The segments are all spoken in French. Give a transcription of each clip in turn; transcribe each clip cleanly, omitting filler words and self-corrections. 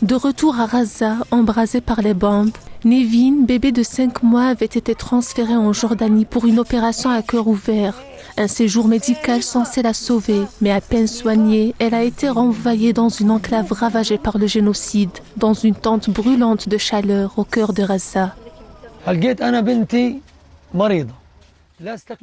De retour à Gaza, embrasé par les bombes, Nevin, bébé de 5 mois, avait été transféré en Jordanie pour une opération à cœur ouvert. Un séjour médical censé la sauver, mais à peine soignée, elle a été renvoyée dans une enclave ravagée par le génocide, dans une tente brûlante de chaleur au cœur de Gaza.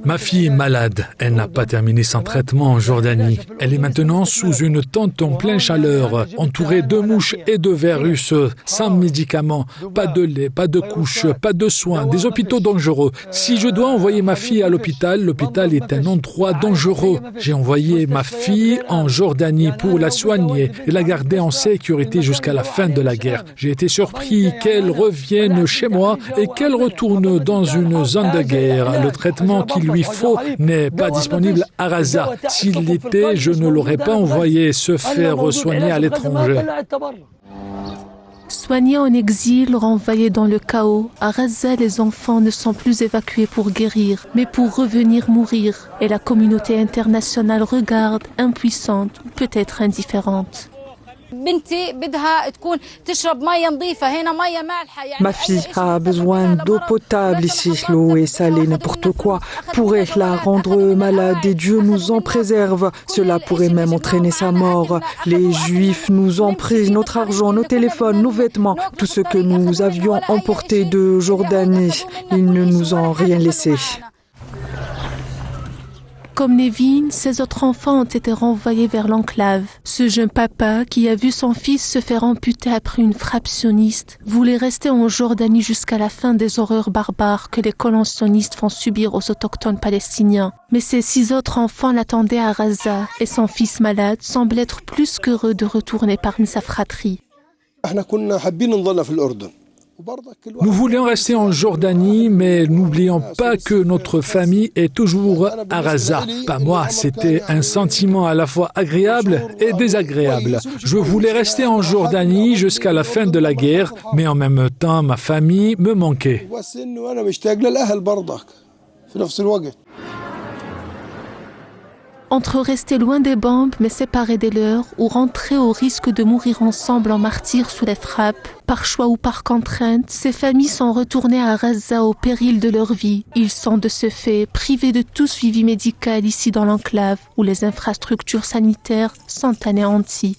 Ma fille est malade. Elle n'a pas terminé son traitement en Jordanie. Elle est maintenant sous une tente en pleine chaleur, entourée de mouches et de virus, sans médicaments, pas de lait, pas de couches, pas de soins, des hôpitaux dangereux. Si je dois envoyer ma fille à l'hôpital, l'hôpital est un endroit dangereux. J'ai envoyé ma fille en Jordanie pour la soigner et la garder en sécurité jusqu'à la fin de la guerre. J'ai été surpris qu'elle revienne chez moi et qu'elle retourne dans une zone de guerre. Le traitement qu'il lui faut n'est pas disponible à Gaza. S'il l'était, je ne l'aurais pas envoyé se faire soigner à l'étranger. Soignés en exil, renvoyés dans le chaos, à Gaza, les enfants ne sont plus évacués pour guérir, mais pour revenir mourir. Et la communauté internationale regarde, impuissante, peut-être indifférente. Ma fille a besoin d'eau potable ici. L'eau est salée, n'importe quoi pourrait la rendre malade et Dieu nous en préserve. Cela pourrait même entraîner sa mort. Les Juifs nous ont pris notre argent, nos téléphones, nos vêtements, tout ce que nous avions emporté de Jordanie. Ils ne nous ont rien laissé. Comme Nevin, ses autres enfants ont été renvoyés vers l'enclave. Ce jeune papa, qui a vu son fils se faire amputer après une frappe sioniste, voulait rester en Jordanie jusqu'à la fin des horreurs barbares que les colons sionistes font subir aux autochtones palestiniens. Mais ses 6 autres enfants l'attendaient à Gaza et son fils malade semble être plus qu'heureux de retourner parmi sa fratrie. Nous voulions rester en Jordanie, mais n'oublions pas que notre famille est toujours à Gaza. Pas moi, c'était un sentiment à la fois agréable et désagréable. Je voulais rester en Jordanie jusqu'à la fin de la guerre, mais en même temps, ma famille me manquait. Entre rester loin des bombes mais séparés des leurs ou rentrer au risque de mourir ensemble en martyrs sous les frappes, par choix ou par contrainte, ces familles sont retournées à Gaza au péril de leur vie. Ils sont de ce fait privés de tout suivi médical ici dans l'enclave où les infrastructures sanitaires sont anéanties.